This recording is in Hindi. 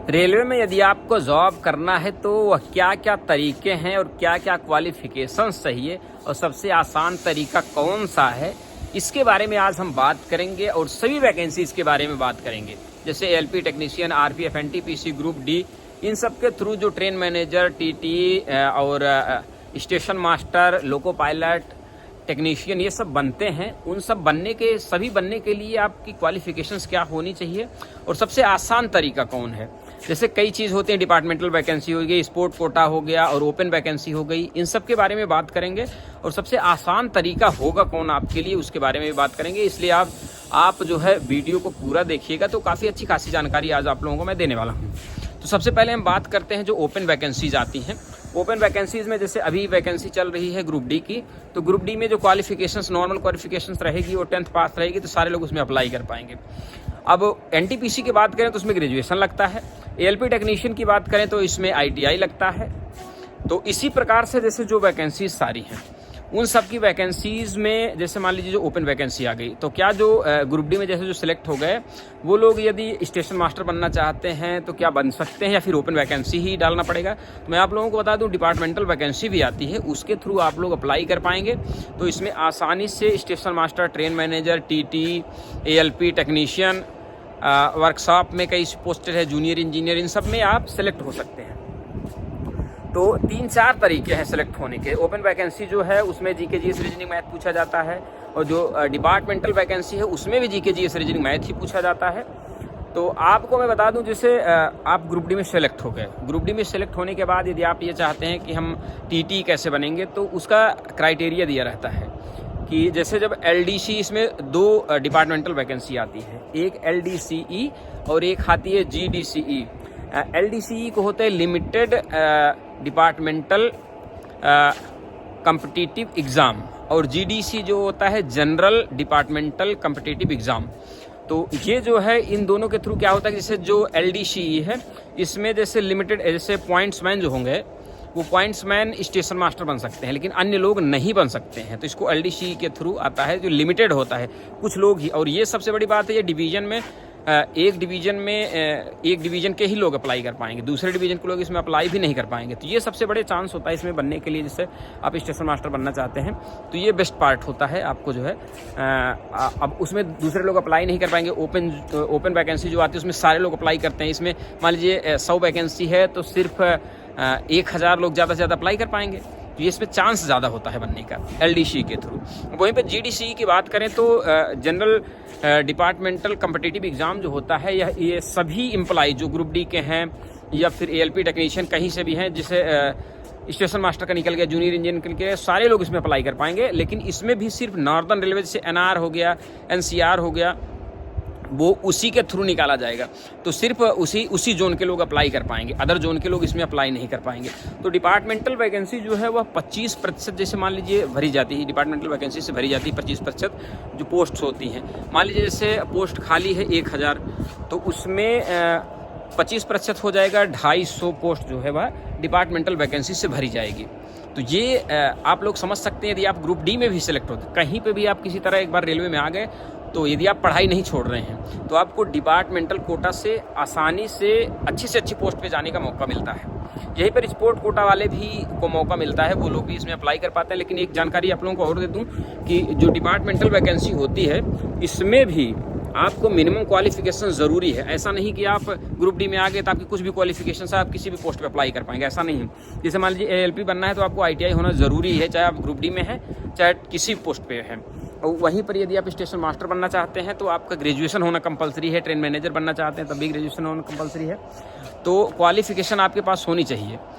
रेलवे में यदि आपको जॉब करना है तो वह क्या क्या तरीके हैं और क्या क्या क्वालिफिकेशंस चाहिए और सबसे आसान तरीका कौन सा है, इसके बारे में आज हम बात करेंगे और सभी वैकेंसीज के बारे में बात करेंगे। जैसे ALP technician, RPF, NTPC, group D, इन सब के थ्रू जो ट्रेन मैनेजर, टीटी और station master, loco pilot, technician ये सब बनते हैं, उन सब सभी बनने के लिए आपकी क्वालिफिकेशंस क्या होनी चाहिए और सबसे आसान तरीका कौन है। जैसे कई चीज़ होती हैं, डिपार्टमेंटल वैकेंसी हो गई, स्पोर्ट कोटा हो गया और ओपन वैकेंसी हो गई, इन सब के बारे में बात करेंगे और सबसे आसान तरीका होगा कौन आपके लिए, उसके बारे में भी बात करेंगे। इसलिए आप जो है वीडियो को पूरा देखिएगा तो काफ़ी अच्छी खासी जानकारी आज आप लोगों को मैं देने वाला हूँ। तो सबसे पहले हम बात करते हैं जो ओपन वैकेंसीज आती हैं। ओपन वैकेंसीज में जैसे अभी वैकेंसी चल रही है ग्रुप डी की, तो ग्रुप डी में जो क्वालिफिकेशंस, नॉर्मल क्वालिफिकेशंस रहेगी वो 10th पास रहेगी, तो सारे लोग उसमें अप्लाई कर पाएंगे। अब एनटीपीसी की बात करें तो उसमें ग्रेजुएशन लगता है। एएलपी टेक्नीशियन की बात करें तो इसमें आईटीआई लगता है। तो इसी प्रकार से जैसे जो वैकेंसीज सारी हैं उन सब की वैकेंसीज में, जैसे मान लीजिए जो ओपन वैकेंसी आ गई, तो क्या जो ग्रुप डी में जैसे जो सिलेक्ट हो गए वो लोग यदि स्टेशन मास्टर बनना चाहते हैं तो क्या बन सकते हैं या फिर ओपन वैकेंसी ही डालना पड़ेगा। तो मैं आप लोगों को बता दूं, डिपार्टमेंटल वैकेंसी भी आती है, उसके थ्रू आप लोग अप्लाई कर पाएंगे। तो इसमें आसानी से station master, train manager, TT, ALP technician, workshop में कई पोस्टेड है, जूनियर इंजीनियर, इन सब में आप सेलेक्ट हो सकते हैं। तो 3-4 तरीके हैं सेलेक्ट होने के। ओपन वैकेंसी जो है उसमें जीके जीएस रीजनिंग मैथ पूछा जाता है और जो डिपार्टमेंटल वैकेंसी है उसमें भी जीके जीएस रीजनिंग मैथ ही पूछा जाता है। तो आपको मैं बता दूं, जैसे आप ग्रुप डी में सेलेक्ट हो गए, ग्रुप डी में सेलेक्ट होने के बाद यदि आप ये चाहते हैं कि हम टीटी कैसे बनेंगे, तो उसका क्राइटेरिया दिया रहता है कि जैसे जब एलडीसी, इसमें 2 डिपार्टमेंटल वैकेंसी आती है, एक एलडीसीई और एक आती है जीडीसीई। एलडीसीई को होता है लिमिटेड डिपार्टमेंटल कॉम्पिटिटिव एग्ज़ाम और जीडीसी जो होता है जनरल डिपार्टमेंटल कॉम्पिटिटिव एग्ज़ाम। तो ये जो है इन दोनों के थ्रू क्या होता है कि जैसे जो एलडीसीई है इसमें जैसे लिमिटेड, जैसे पॉइंट्समैन जो होंगे वो पॉइंट्समैन स्टेशन मास्टर बन सकते हैं, लेकिन अन्य लोग नहीं बन सकते हैं। तो इसको एलडीसी के थ्रू आता है, जो लिमिटेड होता है, कुछ लोग ही। और ये सबसे बड़ी बात है, ये डिवीजन में एक डिवीजन के ही लोग अप्लाई कर पाएंगे, दूसरे डिवीजन के लोग इसमें अप्लाई भी नहीं कर पाएंगे। तो ये सबसे बड़े चांस होता है इसमें बनने के लिए। जैसे आप स्टेशन मास्टर बनना चाहते हैं तो ये बेस्ट पार्ट होता है आपको जो है। अब उसमें दूसरे लोग अप्लाई नहीं कर पाएंगे। ओपन वैकेंसी जो आती है उसमें सारे लोग अप्लाई करते हैं। इसमें मान लीजिए 100 वैकेंसी है तो सिर्फ 1000 लोग ज़्यादा से ज़्यादा अप्लाई कर पाएंगे। तो ये इसमें चांस ज़्यादा होता है बनने का एलडीसी के थ्रू। वहीं पे जीडीसी की बात करें तो जनरल डिपार्टमेंटल कॉम्पिटिटिव एग्ज़ाम जो होता है, ये सभी एम्प्लॉय जो ग्रुप डी के हैं या फिर एएलपी टेक्नीशियन कहीं से भी हैं, जिसे स्टेशन मास्टर का निकल गया, जूनियर इंजीनियर निकल गया, सारे लोग इसमें अप्लाई कर पाएंगे। लेकिन इसमें भी सिर्फ नॉर्दर्न रेलवे, जैसे एनआर हो गया, एनसीआर हो गया, वो उसी के थ्रू निकाला जाएगा। तो सिर्फ उसी जोन के लोग अप्लाई कर पाएंगे, अदर जोन के लोग इसमें अप्लाई नहीं कर पाएंगे। तो डिपार्टमेंटल वैकेंसी जो है वह 25% जैसे मान लीजिए भरी जाती है, डिपार्टमेंटल वैकेंसी से भरी जाती है 25% जो पोस्ट्स होती हैं। मान लीजिए जैसे पोस्ट खाली है 1000, तो उसमें 25% हो जाएगा, 250 पोस्ट जो है वह डिपार्टमेंटल वैकेंसी से भरी जाएगी। तो ये आप लोग समझ सकते हैं। यदि आप ग्रुप डी में भी सिलेक्ट होते, कहीं पे भी आप किसी तरह एक बार रेलवे में आ गए, तो यदि आप पढ़ाई नहीं छोड़ रहे हैं तो आपको डिपार्टमेंटल कोटा से आसानी से अच्छी पोस्ट पे जाने का मौका मिलता है। यहीं पर स्पोर्ट कोटा वाले भी को मौका मिलता है, वो लोग भी इसमें अप्लाई कर पाते हैं। लेकिन एक जानकारी आप लोगों को और दे दूं कि जो डिपार्टमेंटल वैकेंसी होती है इसमें भी आपको मिनिमम क्वालिफिकेशन ज़रूरी है। ऐसा नहीं कि आप ग्रुप डी में आ गए तो आपकी कुछ भी क्वालिफिकेशन से आप किसी भी पोस्ट पे अप्लाई कर पाएंगे, ऐसा नहीं है। जैसे मान लीजिए एएलपी बनना है तो आपको आईटीआई होना ज़रूरी है, चाहे आप ग्रुप डी में हैं चाहे किसी पोस्ट पे हैं। और वहीं पर यदि आप स्टेशन मास्टर बनना चाहते हैं तो आपका ग्रेजुएशन होना कंपलसरी है। ट्रेन मैनेजर बनना चाहते हैं तब भी ग्रेजुएशन होना कंपलसरी है। तो क्वालिफिकेशन आपके पास होनी चाहिए।